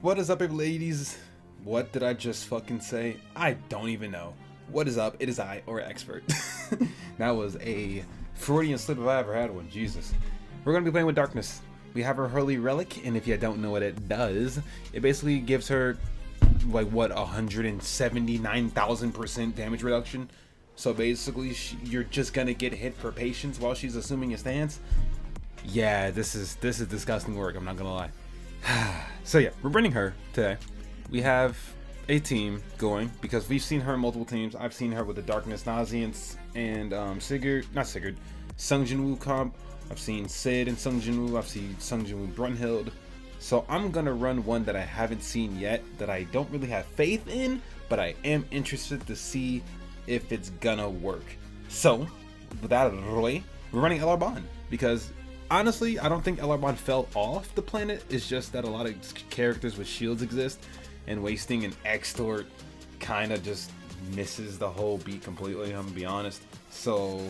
What is up, ladies? What did I just fucking say? I don't even know. What is up? It is I, or Expert. That was a Freudian slip if I ever had one. Jesus. We're gonna be playing with Darkness. We have her Holy Relic, and if you don't know what it does, it basically gives her, like, what, 179,000% damage reduction. So basically, you're just gonna get hit for patience while she's assuming a stance. Yeah, this is disgusting work. I'm not gonna lie. So yeah, we're bringing her today. We have a team going because we've seen her in multiple teams. I've seen her with the Darkness Nazians and Sung Jinwoo comp. I've seen Sid and Sung Jinwoo. I've seen Sung Jinwoo Brunhild. So I'm gonna run one that I haven't seen yet, that I don't really have faith in, but I am interested to see if it's gonna work. So without a way, we're running LR Bond because honestly, I don't think LR Bond fell off the planet. It's just that a lot of characters with shields exist, and wasting an extort kind of just misses the whole beat completely, I'm gonna be honest. So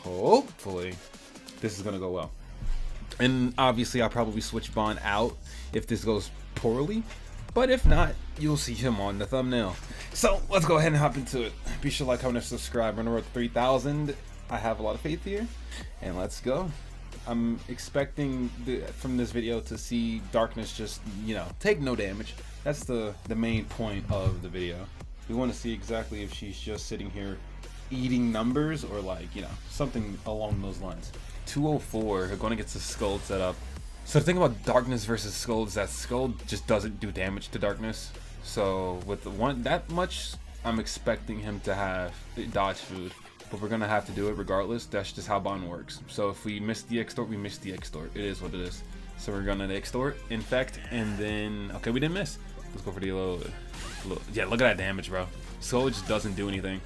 hopefully this is gonna go well. And obviously I'll probably switch Bond out if this goes poorly, but if not, you'll see him on the thumbnail. So let's go ahead and hop into it. Be sure to like, comment, and subscribe. We're on the road to 3,000. I have a lot of faith here, and let's go. I'm expecting from this video to see Darkness just, take no damage. That's the main point of the video. We want to see exactly if she's just sitting here eating numbers or something along those lines. 204, we're going to get the Skull set up. So the thing about Darkness versus Skull is that Skull just doesn't do damage to Darkness. So with the that much, I'm expecting him to have dodge food. But we're gonna have to do it regardless. That's just how Bond works. So if we miss the extort, we miss the extort. It is what it is. So we're gonna extort, infect, and then okay, we didn't miss. Let's go for the little yeah. Look at that damage, bro. Skull just doesn't do anything.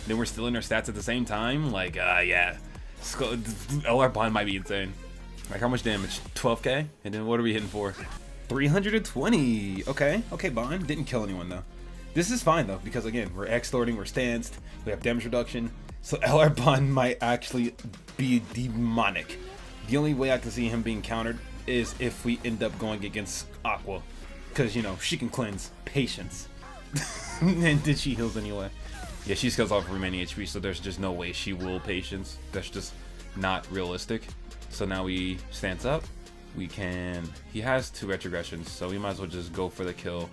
Then we're still in our stats at the same time. Like yeah, Skull, LR Bond might be insane. Like how much damage? 12k, and then what are we hitting for? 320. Okay, Bond didn't kill anyone though. This is fine though because again, we're extorting, we're stanced, we have damage reduction. So LR Bond might actually be demonic. The only way I can see him being countered is if we end up going against Aqua. Because, she can cleanse patience. And then she heals anyway. Yeah, she scales off remaining HP, so there's just no way she will patience. That's just not realistic. So now we stance up. We can... He has 2 retrogressions, so we might as well just go for the kill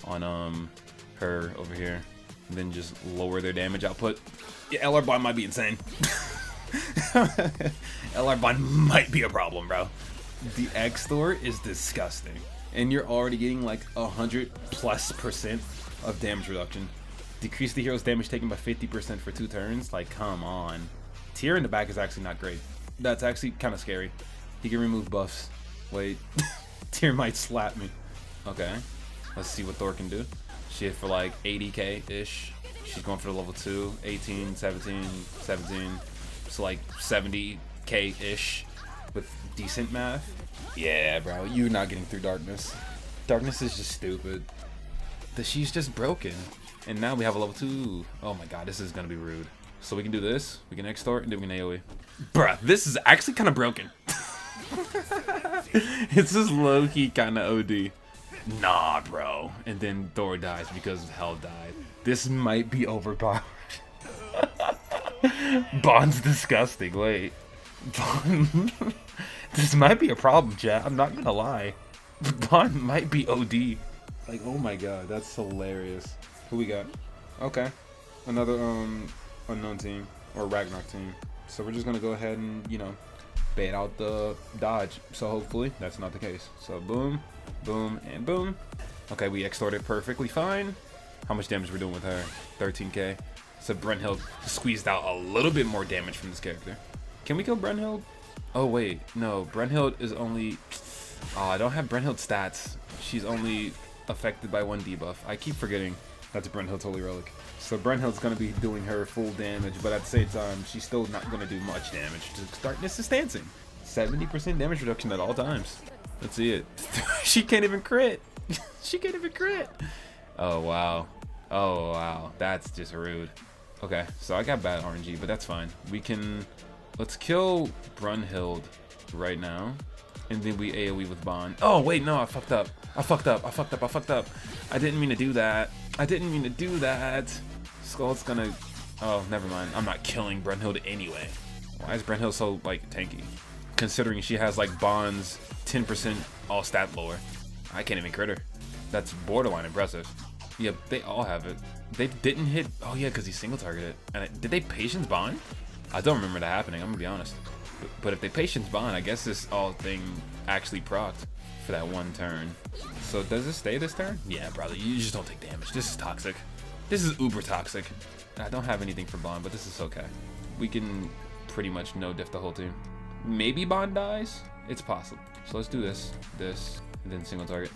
on her over here. And then just lower their damage output. Yeah, LR Bond might be insane. LR Bond might be a problem, bro. The extort is disgusting. And you're already getting like 100+% of damage reduction. Decrease the hero's damage taken by 50% for 2 turns. Like, come on. Tier in the back is actually not great. That's actually kind of scary. He can remove buffs. Wait. Tier might slap me. Okay. Let's see what Thor can do. She hit for like 80k-ish. She's going for the level 2, 18, 17, 17. So like 70k-ish with decent math. Yeah, bro, you're not getting through Darkness. Darkness is just stupid. She's just broken. And now we have a level 2. Oh my god, this is gonna be rude. So we can do this, we can extort, and then we can AoE. Bruh, this is actually kind of broken. It's just low-key kind of OD. Nah, bro. And then Thor dies because Hell died. This might be overpowered. Bond's disgusting. Wait. Bond. This might be a problem, chat. I'm not gonna lie. Bond might be OD. Like, oh my god, that's hilarious. Who we got? Okay. Another unknown team. Or Ragnarok team. So we're just gonna go ahead and, bait out the dodge. So hopefully that's not the case. So boom. Boom and boom. Okay, we extorted perfectly fine. How much damage we're doing with her? 13k. So Brunhild squeezed out a little bit more damage from this character. Can we kill Brunhild? Oh wait, no. Brunhild is only... Oh, I don't have Brunhild stats. She's only affected by 1 debuff. I keep forgetting that's Brunhild's Holy Relic. So Brunhild's going to be doing her full damage, but at the same time, she's still not going to do much damage. Darkness is dancing. 70% damage reduction at all times. Let's see it. She can't even crit. She can't even crit. Oh, wow. Oh, wow. That's just rude. Okay, so I got bad RNG, but that's fine. We can... Let's kill Brunhild right now. and then we AoE with Bond. Oh wait, no, I fucked up. I didn't mean to do that. Skull's gonna. Oh, never mind. I'm not killing Brunhilde anyway. Why is Brunhilde so like tanky? Considering she has like Bond's 10% all stat lower. I can't even crit her. That's borderline impressive. Yeah, they all have it. They didn't hit. Oh yeah, because he single targeted. And did they patience Bond? I don't remember that happening. I'm gonna be honest. But if they patience Bond, I guess this all thing actually procced for that one turn. So does it stay this turn? Yeah, probably. You just don't take damage. This is toxic. This is uber toxic. I don't have anything for Bond, but this is okay. We can pretty much no diff the whole team. Maybe Bond dies? It's possible. So let's do this, and then single target.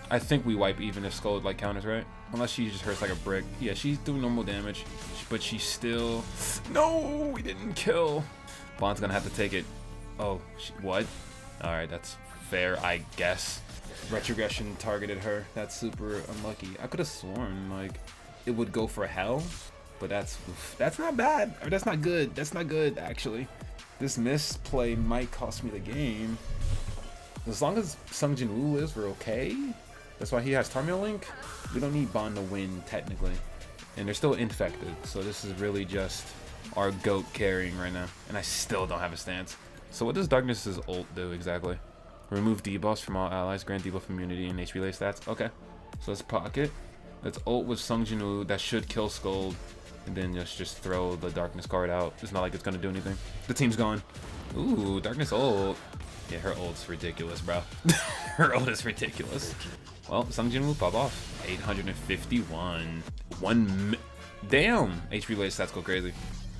I think we wipe even if Skull like counters, right? Unless she just hurts like a brick. Yeah, she's doing normal damage, but she's still... No, we didn't kill. Bond's gonna have to take it. Oh, what? Alright, that's fair, I guess. Retrogression targeted her. That's super unlucky. I could have sworn like it would go for hell, but that's not bad. Or that's not good. That's not good, actually. This misplay might cost me the game. As long as Sung Jin Woo lives, we're okay. That's why he has Tarmiel Link. We don't need Bond to win, technically. And they're still infected, so this is really just our GOAT carrying right now. And I still don't have a stance. So what does Darkness's ult do exactly? Remove debuffs from all allies, grant debuff immunity and HP relay stats. Okay, so let's pocket. Let's ult with Sung Jin Woo. That should kill Scold. And then just throw the Darkness card out. It's not like it's gonna do anything. The team's gone. Ooh, Darkness ult. Yeah, her ult's ridiculous, bro. Her ult is ridiculous. Well, Sung Jin Woo pop off. 851. Damn! HP related stats go crazy.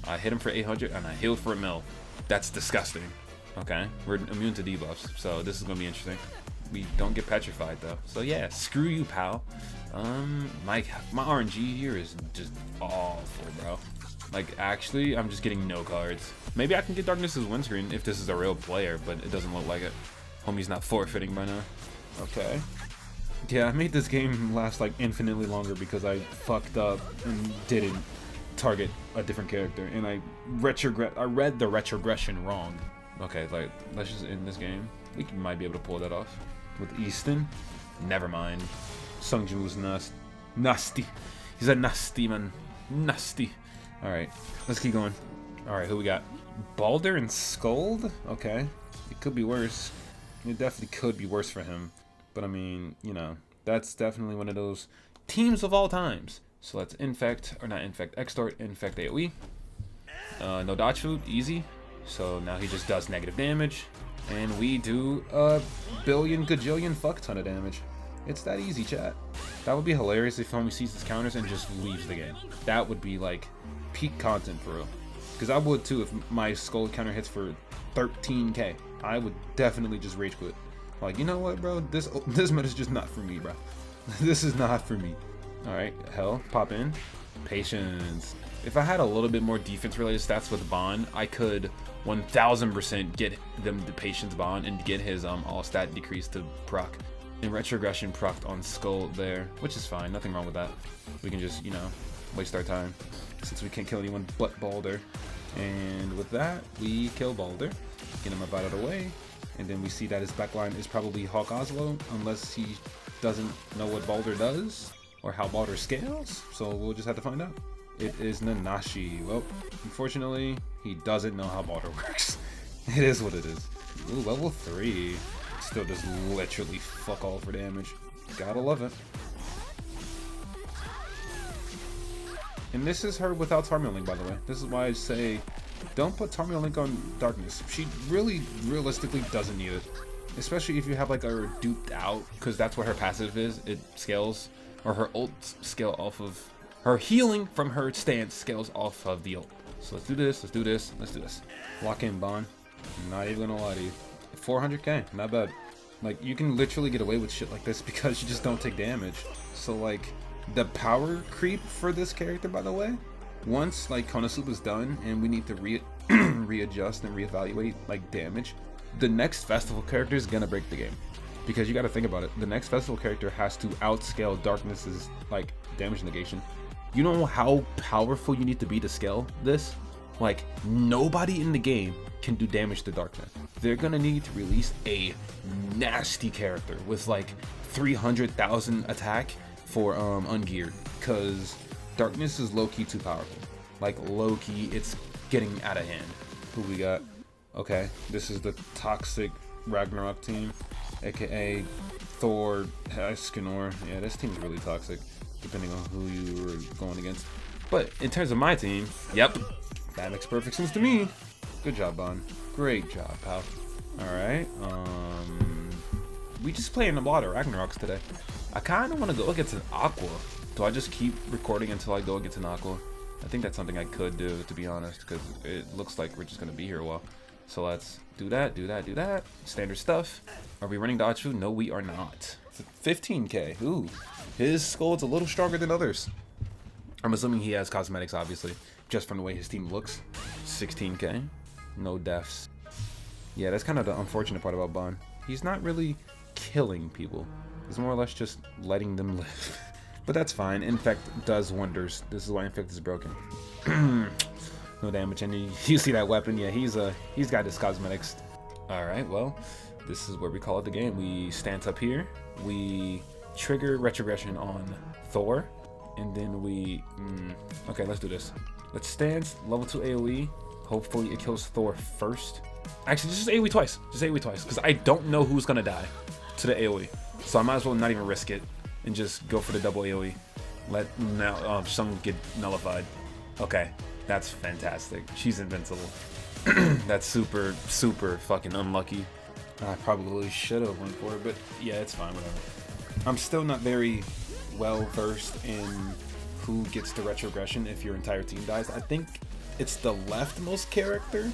I hit him for 800 and I healed for a mil. That's disgusting. Okay, we're immune to debuffs, so this is gonna be interesting. We don't get petrified though. So yeah, screw you, pal. My RNG here is just awful, bro. Like, actually, I'm just getting no cards. Maybe I can get Darkness's windscreen if this is a real player, but it doesn't look like it. Homie's not forfeiting by now. Okay. Yeah, I made this game last like infinitely longer because I fucked up and didn't target a different character, and I read the retrogression wrong. Okay, like, let's just end this game. We might be able to pull that off. With Easton? Never mind. Sung Jin Woo's nasty. He's a nasty man. Nasty. Alright, let's keep going. Alright, who we got? Balder and Scold? Okay. It could be worse. It definitely could be worse for him. But I mean, you know, that's definitely one of those teams of all times. So let's infect, or not infect, extort, infect AoE. No dodge food, easy. So now he just does negative damage. And we do a billion gajillion fuck ton of damage. It's that easy, chat. That would be hilarious if homie sees his counters and just leaves the game. That would be like peak content for real. Because I would too if my Skull counter hits for 13k. I would definitely just rage quit. Like, you know what, bro? This meta is just not for me, bro. This is not for me. Alright, hell, pop in. Patience. If I had a little bit more defense-related stats with Bond, I could 1000% get them the Patience Bond and get his all-stat decrease to proc. And Retrogression procced on Skull there, which is fine. Nothing wrong with that. We can just, you know, waste our time since we can't kill anyone but Balder. And with that, we kill Balder, get him up out of the way, and then we see that his backline is probably Hawk Oslo, unless he doesn't know what Balder does or how Balder scales. So we'll just have to find out. It is Nanashi. Well, unfortunately, he doesn't know how Balder works. It is what it is. Ooh, level 3. Still does literally fuck all for damage. Gotta love it. And this is her without Tarmiel Link, by the way. This is why I say don't put Tarmiel Link on Darkness. She really, realistically doesn't need it. Especially if you have like a duped out, because that's what her passive is. It scales, or her ult scale off of her healing from her stance scales off of the ult. So let's do this, let's do this, let's do this. Lock in, Bond. I'm not even gonna lie to you. 400k, not bad. Like, you can literally get away with shit like this because you just don't take damage. So like, the power creep for this character, by the way, once like Konosuba is done and we need to readjust and reevaluate like damage, the next festival character is gonna break the game. Because you gotta think about it, the next festival character has to outscale Darkness's like damage negation. You know how powerful you need to be to scale this? Like, nobody in the game can do damage to darkness. They're gonna need to release a nasty character with like 300,000 attack for ungeared, because darkness is low-key too powerful. Like low-key, it's getting out of hand. Who we got? Okay, this is the toxic Ragnarok team, aka Thor, Escanor. Yeah, this team's really toxic, depending on who you were going against. But in terms of my team, yep, that makes perfect sense to me. Good job, Bon. Great job, pal. Alright, we just playing a lot of Ragnaroks today. I kind of want to go against an Aqua. Do I just keep recording until I go against an Aqua? I think that's something I could do, to be honest, because it looks like we're just going to be here a while. So let's do that, do that, do that. Standard stuff. Are we running dodge food? No, we are not. 15k. Ooh. His skull's a little stronger than others. I'm assuming he has cosmetics, obviously, just from the way his team looks. 16k. No deaths. Yeah, that's kind of the unfortunate part about Bon. He's not really killing people. He's more or less just letting them live. But that's fine. Infect does wonders. This is why Infect is broken. No damage. And you see that weapon? Yeah, he's got his cosmetics. Alright, well, this is where we call it the game. We stance up here. We trigger retrogression on Thor. And then we... okay, let's do this. Let's stance, level 2 AoE. Hopefully it kills Thor first. Actually, just AoE twice. Just AoE twice. Because I don't know who's going to die to the AoE. So I might as well not even risk it and just go for the double AoE. Let now some get nullified. Okay, that's fantastic. She's invincible. That's super fucking unlucky. I probably should have went for it, but yeah, it's fine, whatever. I'm still not very well versed in who gets the retrogression if your entire team dies. I think it's the leftmost character.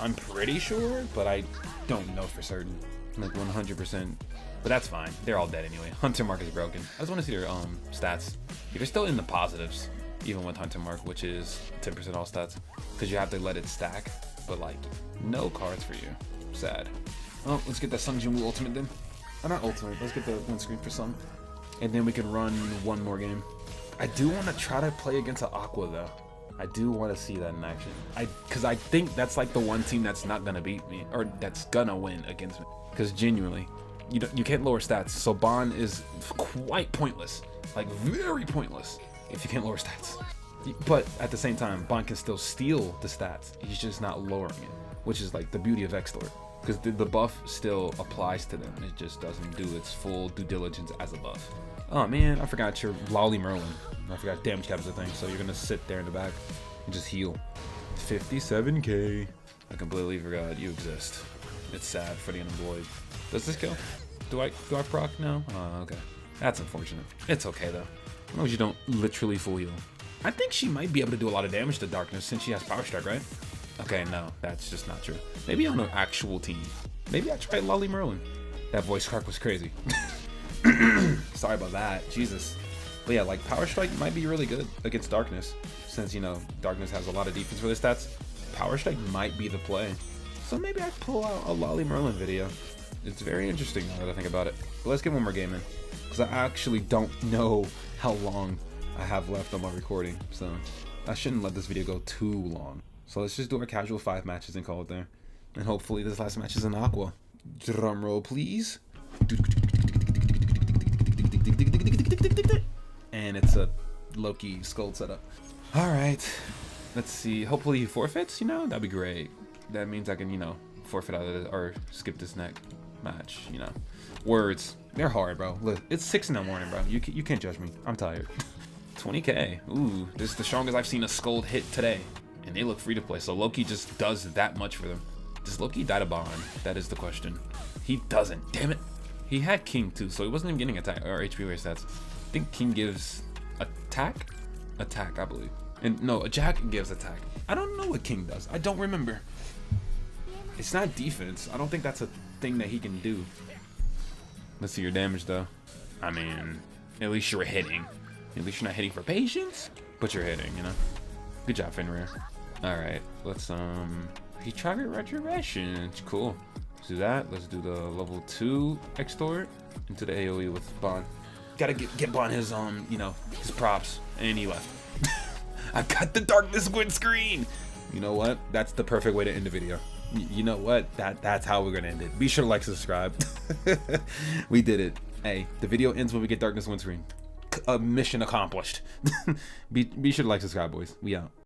I'm pretty sure, but I don't know for certain. Like 100%. But that's fine. They're all dead anyway. Hunter Mark is broken. I just want to see their stats. They're still in the positives, even with Hunter Mark, which is 10% all stats, because you have to let it stack. But like, no cards for you. Sad. Well, let's get that Sung Jin Woo ultimate then. Not ultimate. Let's get the windscreen for Sung, and then we can run one more game. I do want to try to play against an Aqua though. I do want to see that in action. Because I think that's like the one team that's not gonna beat me, or that's gonna win against me. Because genuinely, you can't lower stats, so Bon is quite pointless, like very pointless if you can't lower stats. But at the same time, Bon can still steal the stats. He's just not lowering it, which is like the beauty of Extort, because the buff still applies to them. It just doesn't do its full due diligence as a buff. Oh man, I forgot your Lolly Merlin. I forgot damage cap is a thing, so you're gonna sit there in the back and just heal. 57k. I completely forgot you exist. It's sad for the unemployed. Does this kill? Do I proc? No? Oh, okay. That's unfortunate. It's okay though. As long as you don't literally full heal. I think she might be able to do a lot of damage to Darkness since she has Power Strike, right? Okay, no, that's just not true. Maybe on an actual team. Maybe I tried Lolly Merlin. That voice crack was crazy. Sorry about that. Jesus. But yeah, like Power Strike might be really good against Darkness, since, you know, Darkness has a lot of defense for their stats. Power Strike might be the play. So maybe I pull out a Lolly Merlin video. It's very interesting now that I think about it. But let's get one more game in, because I actually don't know how long I have left on my recording, so I shouldn't let this video go too long. So let's just do our casual 5 matches and call it there. And hopefully this last match is an Aqua. Drum roll, please. And it's a Loki Skull setup. Alright, let's see. Hopefully he forfeits, you know? That'd be great. That means I can, you know, forfeit out of it or skip this next match, you know. Words, they're hard, bro. Look, it's 6 in the morning, bro. You can't judge me. I'm tired. 20k. Ooh, this is the strongest I've seen a Scold hit today. And they look free to play, so Loki just does that much for them. Does Loki die to Bond? That is the question. He doesn't. Damn it. He had King too, so he wasn't even getting attack or HP rate stats. I think King gives attack? Attack, I believe. And no, Jack gives attack. I don't know what King does. I don't remember. It's not defense. I don't think that's a thing that he can do. Let's see your damage though. I mean, at least you're hitting. At least you're not hitting for patience, but you're hitting, you know? Good job, Fenrir. Alright, let's he tried retrogression. Cool. Let's do that. Let's do the level 2 extort into the AoE with Bond. Gotta get Bond his you know, his props. And he left. I got the darkness windscreen. You know what? That's the perfect way to end the video. You know what? That's how we're gonna end it. Be sure to like, subscribe. We did it. Hey, the video ends when we get darkness windscreen. Mission accomplished. Be sure to like, subscribe, boys. We out.